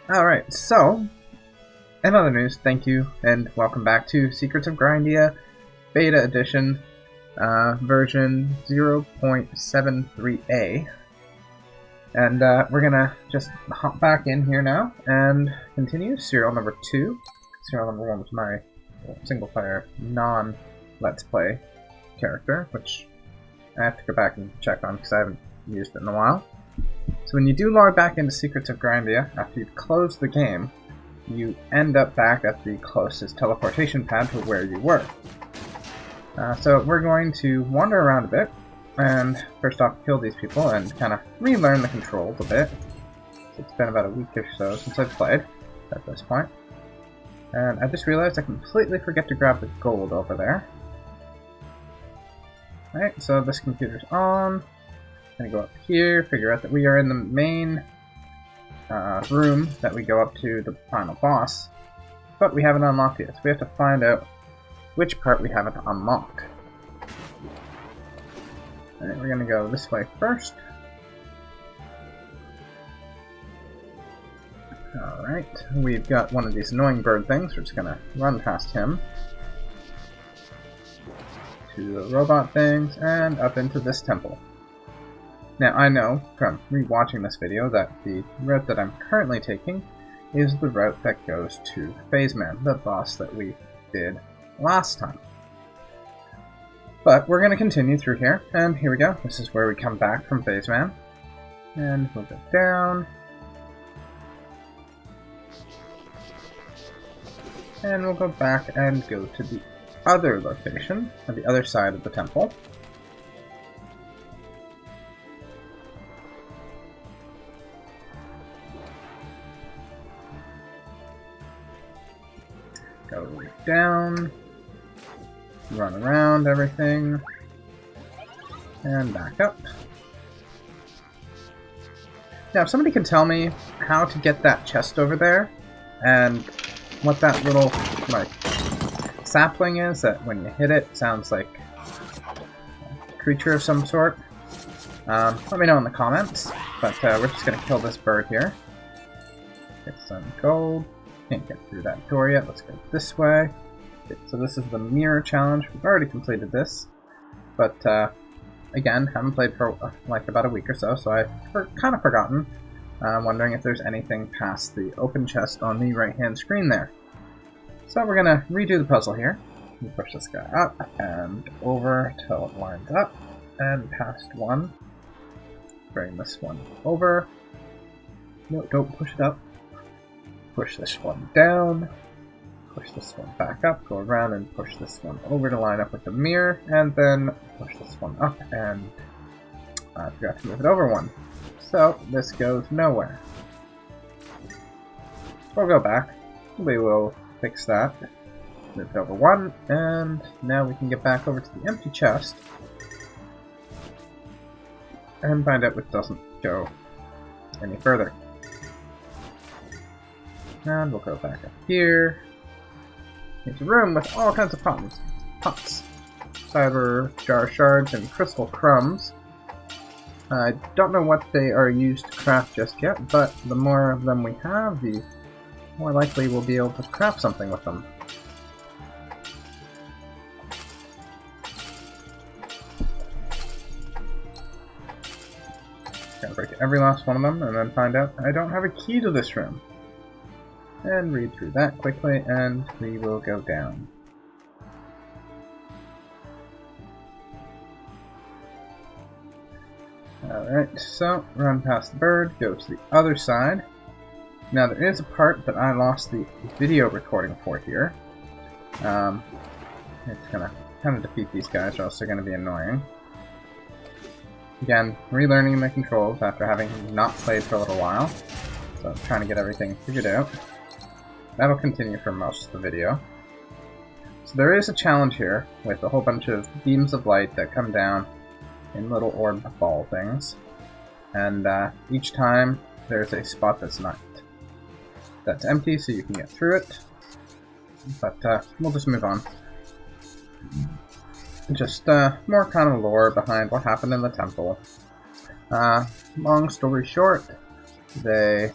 Alright, so, in other news, thank you and welcome back to Secrets of Grindea Beta Edition, version 0.73a. And we're gonna just hop back in here now and continue serial number 2. Serial number 1 was my single-player, non-Let's Play character, which I have to go back and check on because I haven't used it in a while. So when you do log back into Secrets of Grindea, after you've closed the game, you end up back at the closest teleportation pad to where you were. So we're going to wander around a bit, and first off kill these people and kind of relearn the controls a bit. It's been about a week or so since I've played at this point. And I just realized I completely forget to grab the gold over there. Alright, so this computer's on. I'm gonna go up here, figure out that we are in the main room that we go up to the final boss, but we haven't unlocked yet, so we have to find out which part we haven't unlocked. Alright, we're gonna go this way first. Alright, we've got one of these annoying bird things, we're just gonna run past him. To the robot things, and up into this temple. Now, I know from rewatching this video that the route that I'm currently taking is the route that goes to Phase Man, the boss that we did last time. But we're going to continue through here, and here we go. This is where we come back from Phase Man. And we'll go down. And we'll go back and go to the other location, on the other side of the temple. Go down, run around everything, and back up. Now, if somebody can tell me how to get that chest over there, and what that little, like, sapling is, that when you hit it, sounds like a creature of some sort, let me know in the comments, but we're just going to kill this bird here. Get some gold. Can't get through that door yet. Let's go this way. Okay, so this is the mirror challenge. We've already completed this, but again, haven't played for like about a week or so, so I've kind of forgotten. I'm wondering if there's anything past the open chest on the right-hand screen there. So we're gonna redo the puzzle here. We push this guy up and over till it lines up, and past one. Bring this one over. No, don't push it up. Push this one down, push this one back up, go around and push this one over to line up with the mirror, and then push this one up, and I forgot to move it over one. So this goes nowhere. We'll go back, we will fix that, move it over one, and now we can get back over to the empty chest, and find out which doesn't go any further. And we'll go back up here. It's a room with all kinds of pots. Cyber jar shards and crystal crumbs. I don't know what they are used to craft just yet, but the more of them we have, the more likely we'll be able to craft something with them. Gotta break every last one of them and then find out I don't have a key to this room. And read through that quickly, and we will go down. Alright, so run past the bird, go to the other side. Now there is a part that I lost the video recording for here. It's gonna kind of defeat these guys, or else they're gonna be annoying. Again, relearning the controls after having not played for a little while. So I'm trying to get everything figured out. That'll continue for most of the video. So there is a challenge here with a whole bunch of beams of light that come down in little orb ball things. And each time there's a spot that's empty, so you can get through it. But we'll just move on. Just more kind of lore behind what happened in the temple. Long story short, they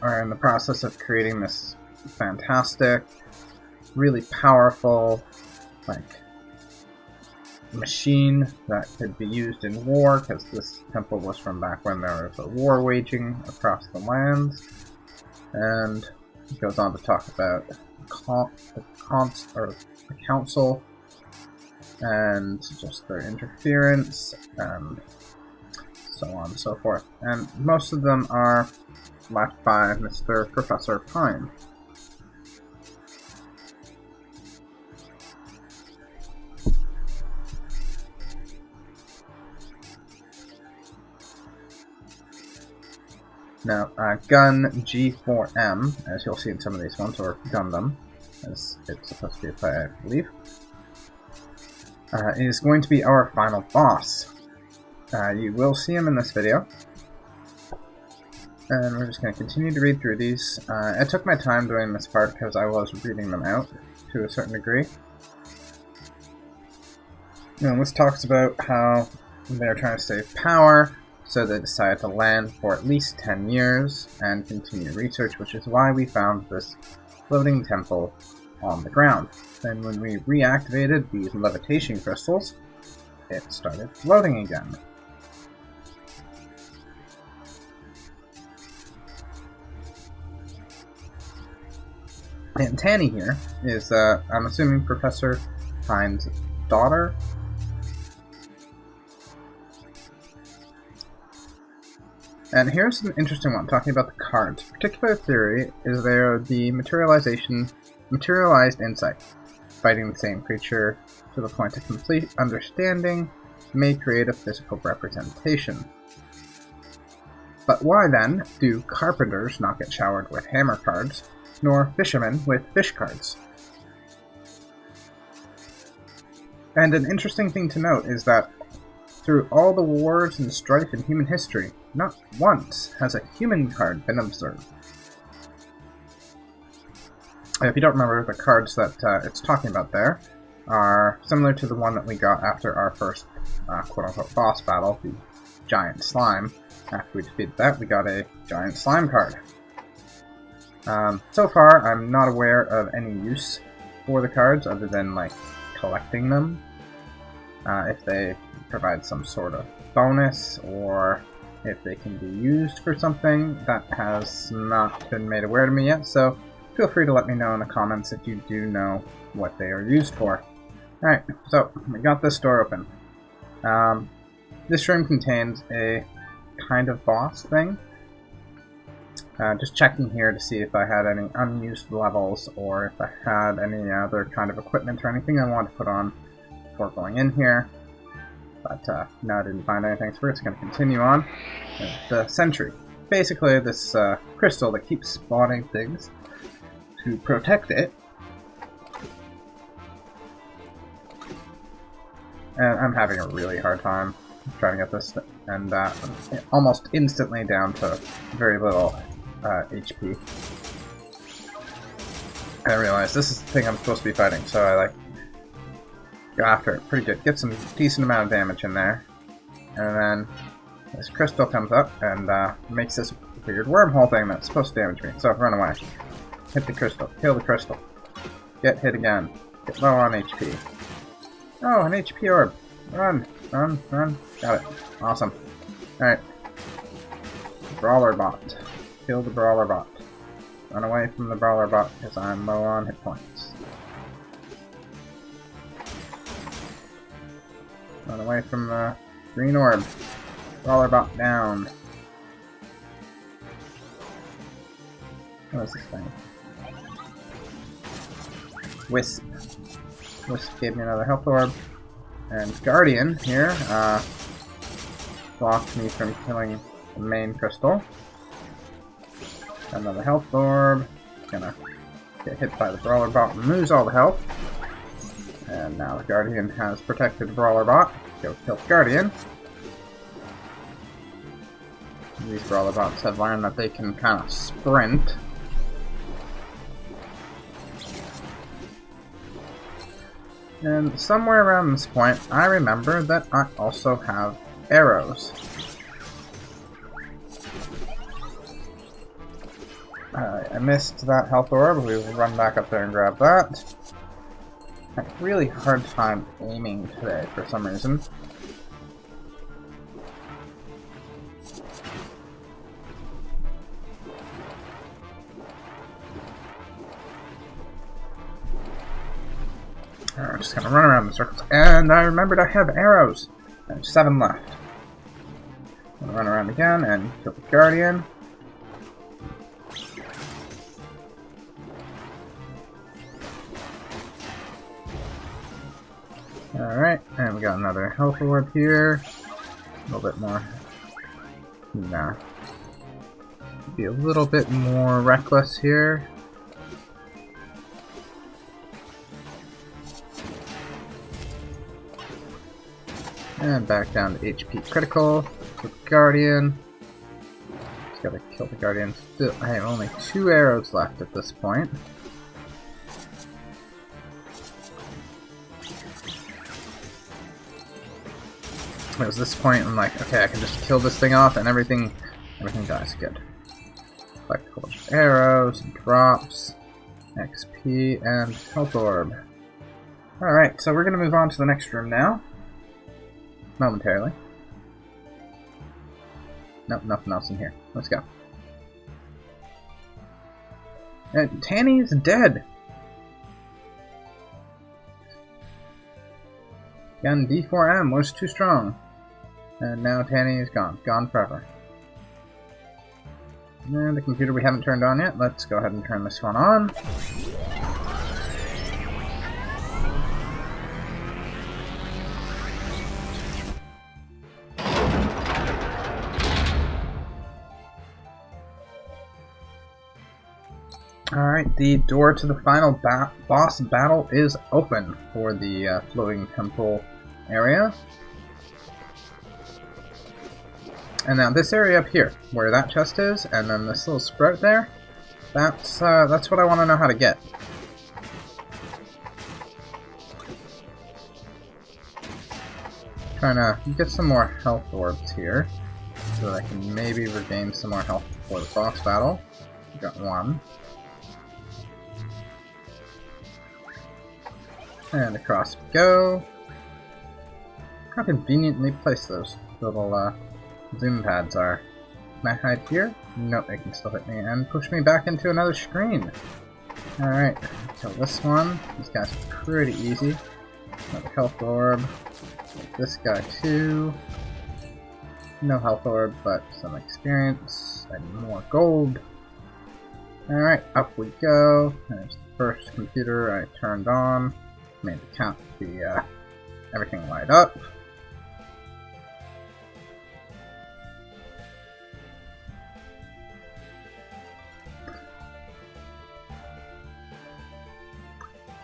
are in the process of creating this fantastic, really powerful, like, machine that could be used in war, because this temple was from back when there was a war waging across the lands. And it goes on to talk about the council and just their interference and so on and so forth. And most of them are left by Mr. Professor Pine. Now, Gun G4M, as you'll see in some of these ones, or Gundam, as it's supposed to be, I believe, is going to be our final boss. You will see him in this video, and we're just going to continue to read through these. I took my time doing this part because I was reading them out to a certain degree. And this talks about how they're trying to save power, so they decided to land for at least 10 years and continue research, which is why we found this floating temple on the ground. Then when we reactivated these levitation crystals, it started floating again. And Tanny here is, I'm assuming, Professor Pine's daughter. And here's an interesting one, talking about the cards. A particular theory is they are the materialized insight. Fighting the same creature to the point of complete understanding may create a physical representation. But why then do carpenters not get showered with hammer cards, nor fishermen with fish cards? And an interesting thing to note is that through all the wars and strife in human history, not once has a human card been observed. If you don't remember, the cards that it's talking about there are similar to the one that we got after our first quote-unquote boss battle, the giant slime. After we defeated that, we got a giant slime card. So far, I'm not aware of any use for the cards other than, like, collecting them. If they provide some sort of bonus, or if they can be used for something, that has not been made aware to me yet, so feel free to let me know in the comments if you do know what they are used for. Alright, so we got this door open. This room contains a kind of boss thing. Just checking here to see if I had any unused levels, or if I had any other kind of equipment or anything I want to put on before going in here. But no, I didn't find anything, so we're just going to continue on with the sentry. Basically, this crystal that keeps spawning things to protect it. And I'm having a really hard time trying to get this, and almost instantly down to very little HP. I realize this is the thing I'm supposed to be fighting, so I go after it pretty good. Get some decent amount of damage in there. And then this crystal comes up and makes this weird wormhole thing that's supposed to damage me. So run away. Hit the crystal. Kill the crystal. Get hit again. Get low on HP. Oh, an HP orb. Run. Run. Run. Got it. Awesome. Alright. Brawler bot. Kill the brawler bot. Run away from the brawler bot because I'm low on hit points. Run away from the green orb. Brawler bot down. What is this thing? Wisp. Wisp gave me another health orb. And Guardian here blocked me from killing the main crystal. Another health orb. Gonna get hit by the brawler bot and lose all the health. And now the Guardian has protected the Brawler Bot. Go kill the Guardian. These Brawler Bots have learned that they can kind of sprint. And somewhere around this point, I remember that I also have arrows. I missed that health orb. We will run back up there and grab that. I have a really hard time aiming today for some reason. I'm just gonna run around in circles. And I remembered I have arrows. I have 7 left. I'm gonna run around again and kill the Guardian. Alright, and we got another health orb here. A little bit more. Nah. Be a little bit more reckless here. And back down to HP critical. Kill the Guardian. Just gotta kill the Guardian. Still, I have only 2 arrows left at this point. It was this point I'm like, okay, I can just kill this thing off and everything dies. Good. Collect a whole bunch of arrows and drops, XP, and health orb. Alright, so we're gonna move on to the next room now. Momentarily. Nope, nothing else in here. Let's go. And Tanny is dead! Gun D4M was too strong. And now Tanny is gone. Gone forever. And the computer we haven't turned on yet. Let's go ahead and turn this one on. Alright, the door to the final boss battle is open for the floating temple area. And now this area up here, where that chest is, and then this little sprout there, that's what I want to know how to get. Trying to get some more health orbs here, so that I can maybe regain some more health before the boss battle. Got 1. And across we go. How conveniently placed those little zoom pads are. Can I hide here? Nope, they can still hit me and push me back into another screen. Alright, kill this one. These guys are pretty easy. Another health orb. This guy too. No health orb, but some experience and more gold. Alright, up we go. There's the first computer I turned on. Made the count the everything light up.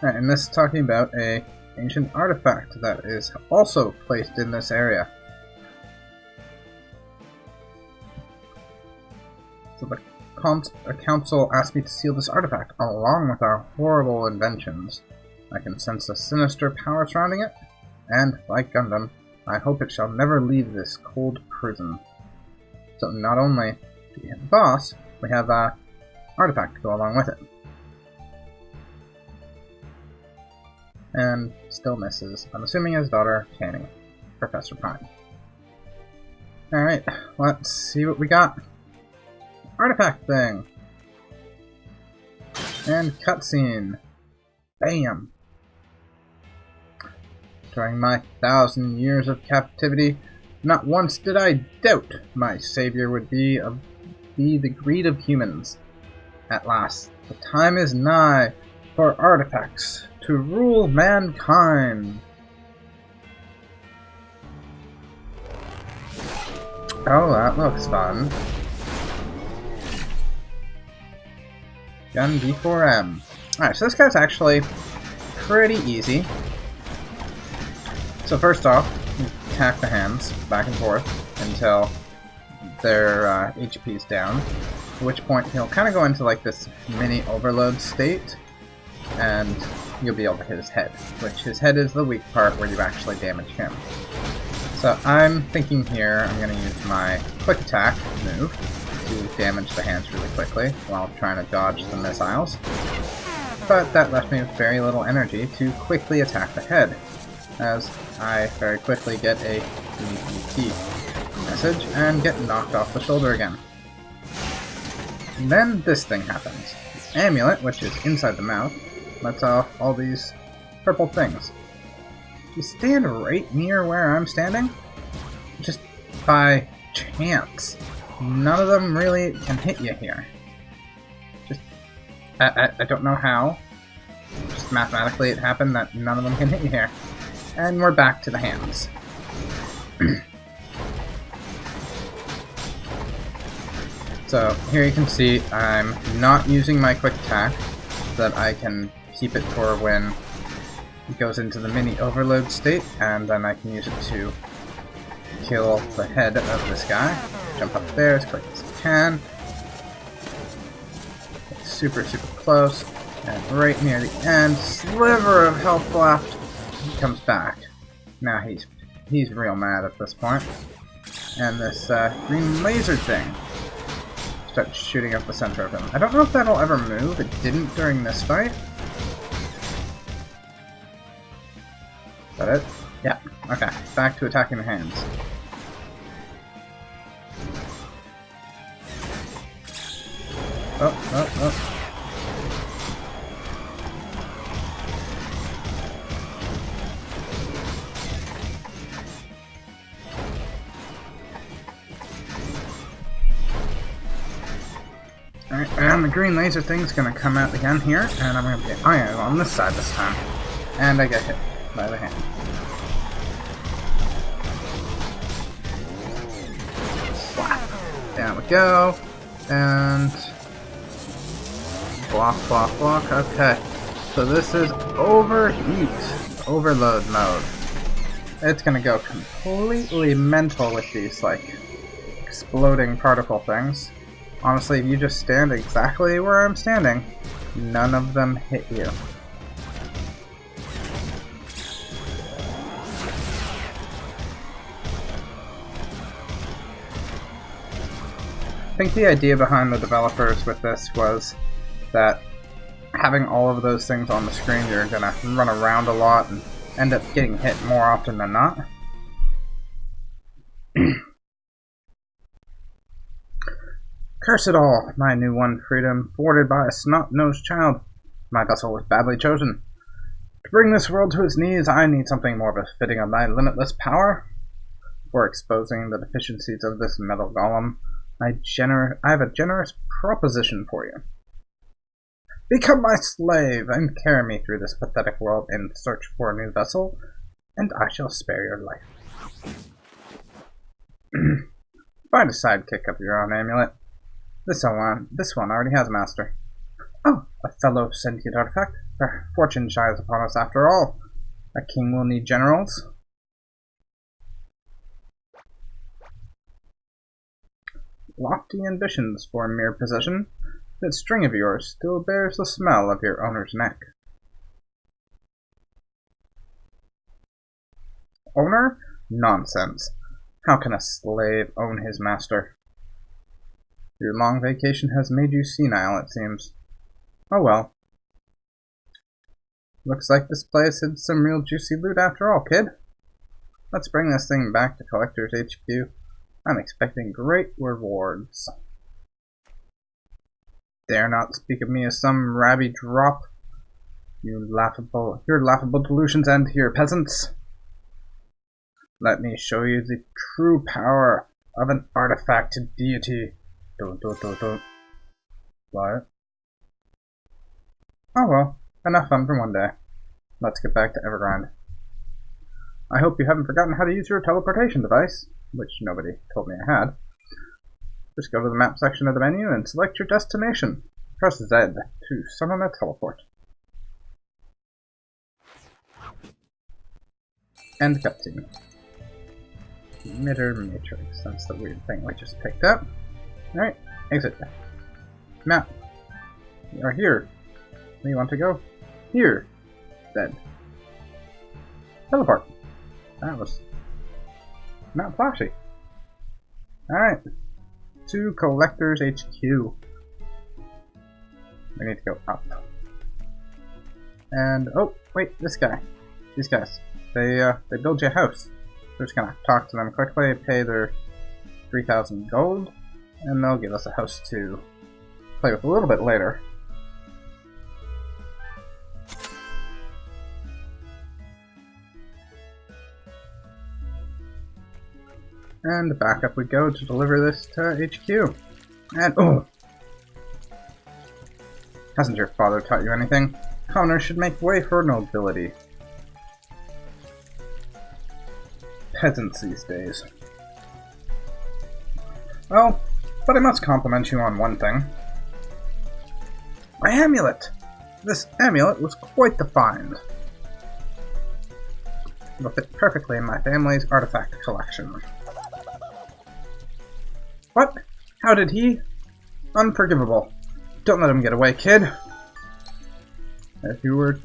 Alright, and this is talking about a ancient artifact that is also placed in this area. So the council asked me to seal this artifact along with our horrible inventions. I can sense a sinister power surrounding it, and, like Gundam, I hope it shall never leave this cold prison. So not only do we have the boss, we have an artifact to go along with it. And still misses, I'm assuming his daughter, Tanny, Professor Prime. Alright, let's see what we got. Artifact thing! And cutscene. Bam! During my 1,000 years of captivity, not once did I doubt my savior would be the greed of humans. At last, the time is nigh for artifacts to rule mankind. Oh, that looks fun. Gun D4M. Alright, so this guy's actually pretty easy. So first off, you attack the hands back and forth until their HP is down, at which point he'll kind of go into like this mini overload state, and you'll be able to hit his head, which his head is the weak part where you actually damage him. So I'm thinking here I'm going to use my quick attack move to damage the hands really quickly while trying to dodge the missiles. But that left me with very little energy to quickly attack the head, as I very quickly get a DPT message and get knocked off the shoulder again. And then this thing happens. The amulet, which is inside the mouth, lets off all these purple things. You stand right near where I'm standing, just by chance. None of them really can hit you here. Just, I don't know how. Just mathematically it happened that none of them can hit you here. And we're back to the hands. So here you can see I'm not using my quick attack so that I can keep it for when it goes into the mini overload state, and then I can use it to kill the head of this guy. Jump up there as quick as I can. Get super close, and right near the end, sliver of health left. He comes back. Now he's real mad at this point. And this green laser thing starts shooting up the center of him. I don't know if that'll ever move. It didn't during this fight. Is that it? Yeah. Okay. Back to attacking the hands. Oh. Alright, and the green laser thing's gonna come out again here, and I'm gonna be on this side this time. And I get hit by the hand. Slap. Down we go. And block. Okay. So this is overheat. Overload mode. It's gonna go completely mental with these, like, exploding particle things. Honestly, if you just stand exactly where I'm standing, none of them hit you. I think the idea behind the developers with this was that having all of those things on the screen, you're gonna run around a lot and end up getting hit more often than not. Curse it all! My new won freedom, thwarted by a snot-nosed child. My vessel was badly chosen. To bring this world to its knees, I need something more befitting of my limitless power. For exposing the deficiencies of this metal golem, I have a generous proposition for you. Become my slave, and carry me through this pathetic world in search for a new vessel, and I shall spare your life. Find a sidekick of your own amulet. This one already has a master. Oh, a fellow sentient artifact. Fortune shines upon us after all. A king will need generals. Lofty ambitions for a mere possession. That string of yours still bears the smell of your owner's neck. Owner? Nonsense. How can a slave own his master? Your long vacation has made you senile, it seems. Oh well. Looks like this place had some real juicy loot after all, kid. Let's bring this thing back to Collector's HQ. I'm expecting great rewards. Dare not speak of me as some rabby drop. Your laughable delusions end here, peasants. Let me show you the true power of an artifacted deity. Don't. What? Oh well, enough fun for one day. Let's get back to Evergrind. I hope you haven't forgotten how to use your teleportation device, which nobody told me I had. Just go to the map section of the menu and select your destination. Press Z to summon a teleport. End cutscene. Emitter matrix. That's the weird thing we just picked up. Alright, exit. Map. You are here. Where do you want to go? Here. Dead. Teleport. That was not flashy. Alright. to Collector's HQ. We need to go up. And, oh, wait, this guy. These guys. They build you a house. We're just gonna talk to them quickly, pay their 3,000 gold, and they'll give us a house to play with a little bit later. And back up we go to deliver this to HQ. And, oh! Hasn't your father taught you anything? Commoners should make way for nobility. Peasants these days. Well, but I must compliment you on one thing. My amulet! This amulet was quite the find. It'll fit perfectly in my family's artifact collection. What? How did he? Unforgivable. Don't let him get away, kid. If you were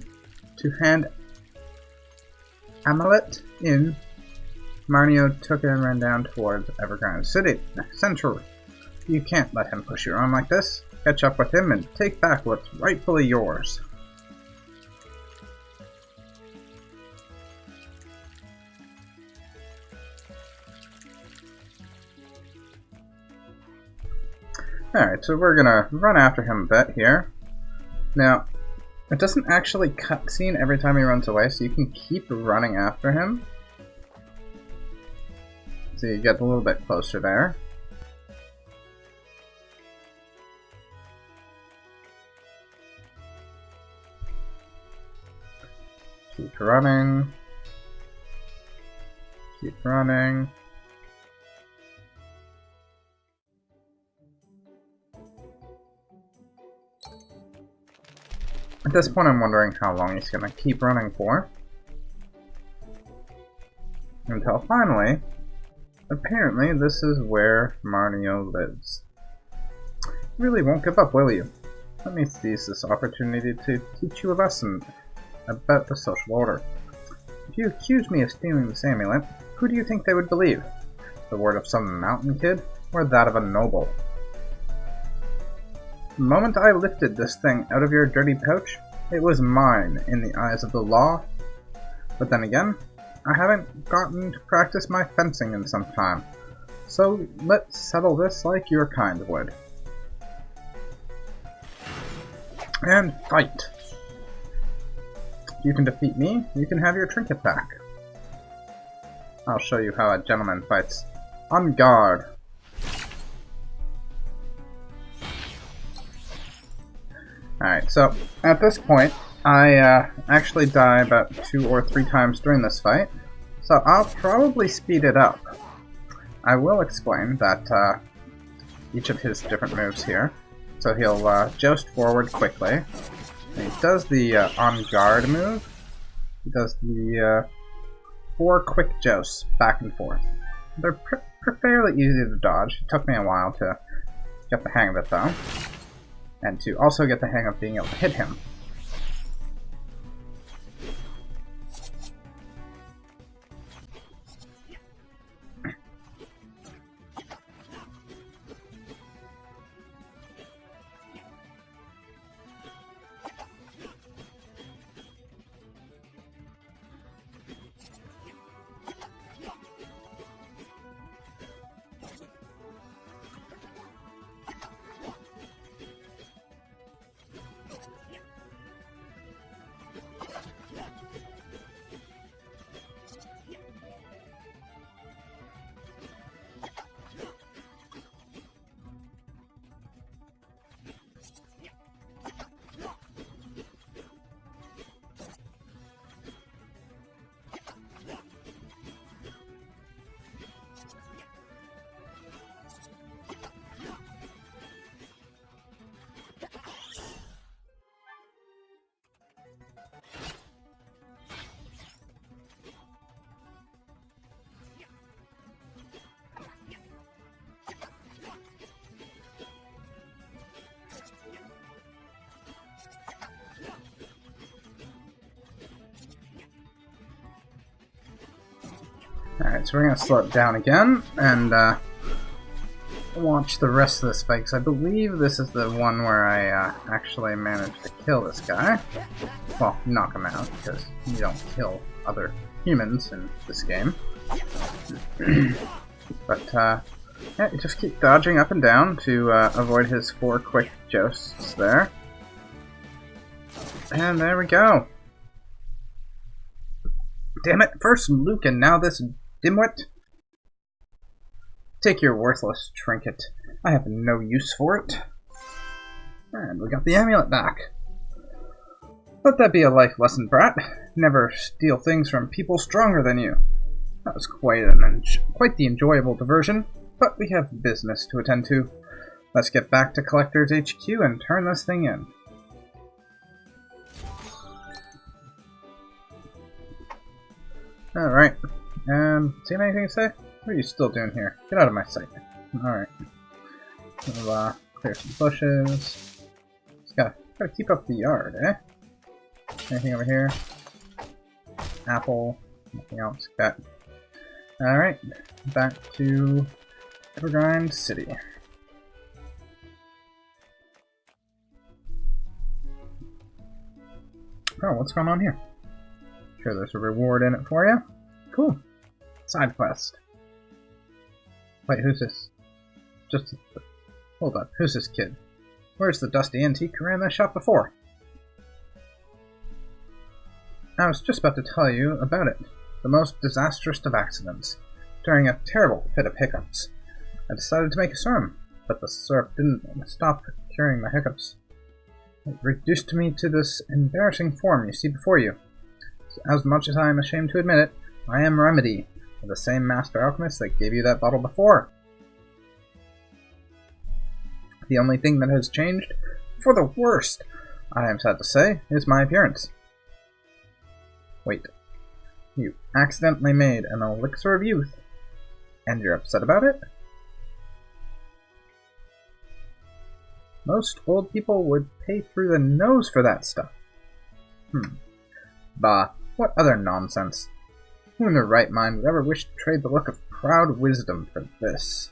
to hand amulet in, Marnio took it and ran down towards Evergrande City, Central. You can't let him push you around like this. Catch up with him and take back what's rightfully yours. Alright, so we're gonna run after him a bit here. Now, it doesn't actually cutscene every time he runs away, so you can keep running after him. So you get a little bit closer there. Keep running. Keep running. At this point I'm wondering how long he's gonna keep running for. Until finally, apparently this is where Marnio lives. You really won't give up, will you? Let me seize this opportunity to teach you a lesson about the social order. If you accuse me of stealing this amulet, who do you think they would believe? The word of some mountain kid, or that of a noble? The moment I lifted this thing out of your dirty pouch, it was mine in the eyes of the law. But then again, I haven't gotten to practice my fencing in some time, so let's settle this like your kind would. And fight! If you can defeat me, you can have your trinket back. I'll show you how a gentleman fights. On guard! Alright, so at this point, I actually die about 2 or 3 times during this fight, so I'll probably speed it up. I will explain that each of his different moves here. So he'll joust forward quickly. And he does the on guard move. He does the 4 quick jousts back and forth. They're fairly easy to dodge. It took me a while to get the hang of it though. And to also get the hang of being able to hit him. Alright, so we're going to slow it down again, and watch the rest of this fight, because I believe this is the one where I actually managed to kill this guy. Well, knock him out, because you don't kill other humans in this game. But, yeah, you just keep dodging up and down to avoid his 4 quick jousts there. And there we go. Damn it, first Luke and now this dimwit. Take your worthless trinket. I have no use for it. And we got the amulet back. Let that be a life lesson, brat. Never steal things from people stronger than you. That was quite the enjoyable diversion, but we have business to attend to. Let's get back to Collector's HQ and turn this thing in. Alright. Do you have anything to say? What are you still doing here? Get out of my sight. Alright. We'll clear some bushes. Just gotta keep up the yard, eh? Anything over here? Apple. Nothing else. Got. Alright. Back to Evergrind City. Oh, what's going on here? Sure, there's a reward in it for you. Cool. Side quest. Wait, who's this? Hold up, who's this kid? Where's the dusty antique who ran that shop before? I was just about to tell you about it. The most disastrous of accidents. During a terrible fit of hiccups. I decided to make a serum, but the syrup didn't stop curing my hiccups. It reduced me to this embarrassing form you see before you. As much as I am ashamed to admit it, I am Remedy, the same master alchemist that gave you that bottle before. The only thing that has changed, for the worst, I am sad to say, is my appearance. Wait, you accidentally made an elixir of youth, and you're upset about it? Most old people would pay through the nose for that stuff. Bah, what other nonsense. Who in their right mind would ever wish to trade the look of proud wisdom for this?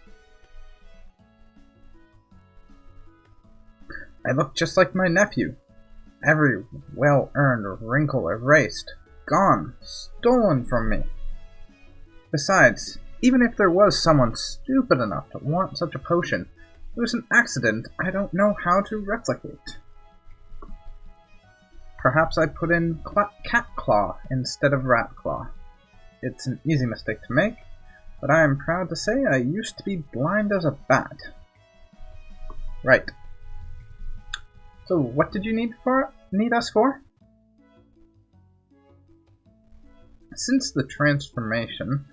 I look just like my nephew. Every well-earned wrinkle erased, gone, stolen from me. Besides, even if there was someone stupid enough to want such a potion, it was an accident I don't know how to replicate. Perhaps I put in cat claw instead of rat claw. It's an easy mistake to make, but I am proud to say I used to be blind as a bat. Right. So what did you need us for? Since the transformation,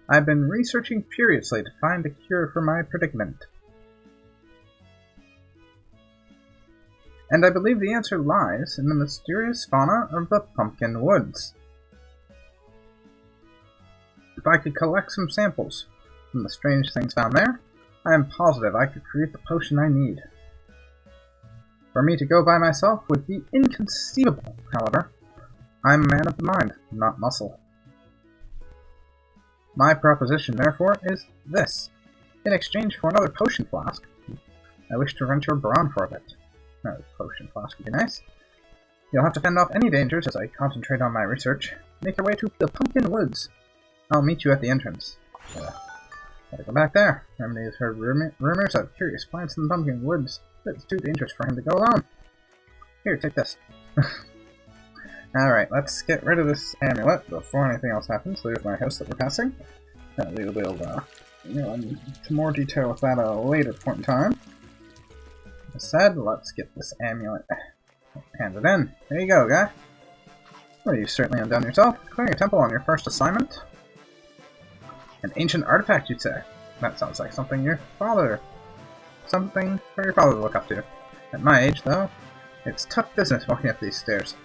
I've been researching furiously to find a cure for my predicament. And I believe the answer lies in the mysterious fauna of the Pumpkin Woods. If I could collect some samples from the strange things found there, I am positive I could create the potion I need. For me to go by myself would be inconceivable, however. I am a man of the mind, not muscle. My proposition, therefore, is this. In exchange for another potion flask, I wish to rent your brawn for a bit. Another potion flask would be nice. You'll have to fend off any dangers as I concentrate on my research. Make your way to the Pumpkin Woods. I'll meet you at the entrance. Gotta go back there. Remedy has heard rumors of curious plants in the Pumpkin Woods, but it's too dangerous for him to go alone. Here, take this. Alright, let's get rid of this amulet before anything else happens. There's my house that we're passing. We'll go into more detail with that at a later point in time. As said, let's get this amulet handed in. There you go, guy. Well, you've certainly undone yourself. Clearing a temple on your first assignment. An ancient artifact, you'd say. That sounds like something for your father to look up to. At my age, though, it's tough business walking up these stairs.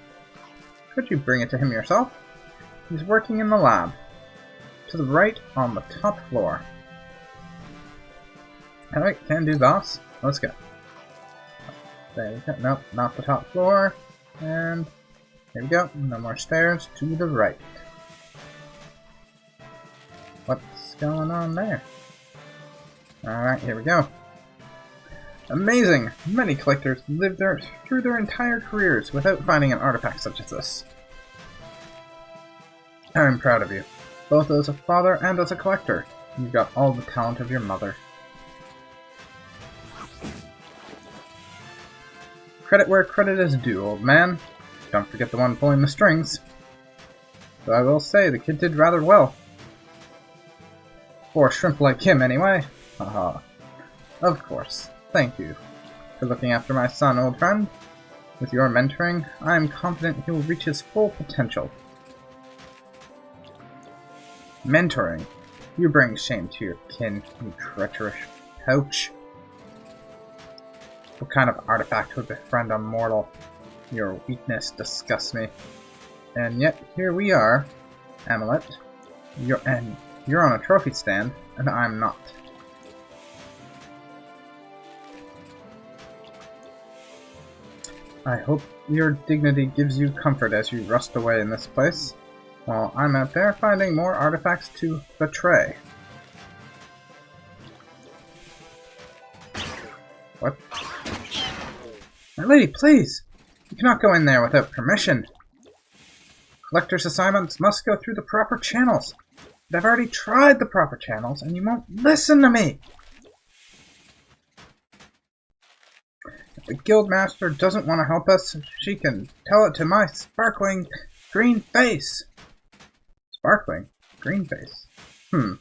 Could you bring it to him yourself? He's working in the lab. To the right, on the top floor. Alright, can do, boss. Let's go. There we go. Nope, not the top floor. And there we go. No more stairs. To the right. What's going on there? Alright, here we go. Amazing! Many collectors live through their entire careers without finding an artifact such as this. I'm proud of you, both as a father and as a collector. You've got all the talent of your mother. Credit where credit is due, old man. Don't forget the one pulling the strings. Though I will say, the kid did rather well. For a shrimp like him, anyway. Haha. Of course. Thank you for looking after my son, old friend. With your mentoring, I am confident he will reach his full potential. Mentoring? You bring shame to your kin, you treacherous pouch. What kind of artifact would befriend a mortal? Your weakness disgusts me. And yet, here we are, Amulet. You're on a trophy stand, and I'm not. I hope your dignity gives you comfort as you rust away in this place, while I'm out there finding more artifacts to betray. What? My lady, please! You cannot go in there without permission. Collector's assignments must go through the proper channels. But I've already tried the proper channels, and you won't listen to me! If the guildmaster doesn't want to help us, she can tell it to my sparkling green face. Sparkling green face? Come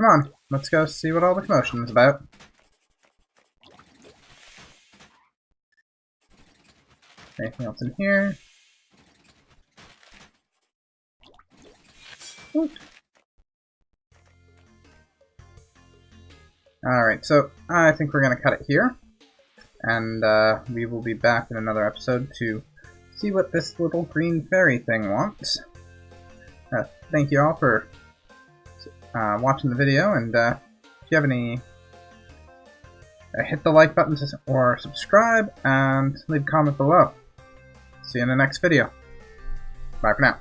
on, let's go see what all the commotion is about. Anything else in here? Alright, so I think we're going to cut it here. And we will be back in another episode to see what this little green fairy thing wants. Thank you all for watching the video, and if you have any, hit the like button or subscribe, and leave a comment below. See you in the next video. Bye for now.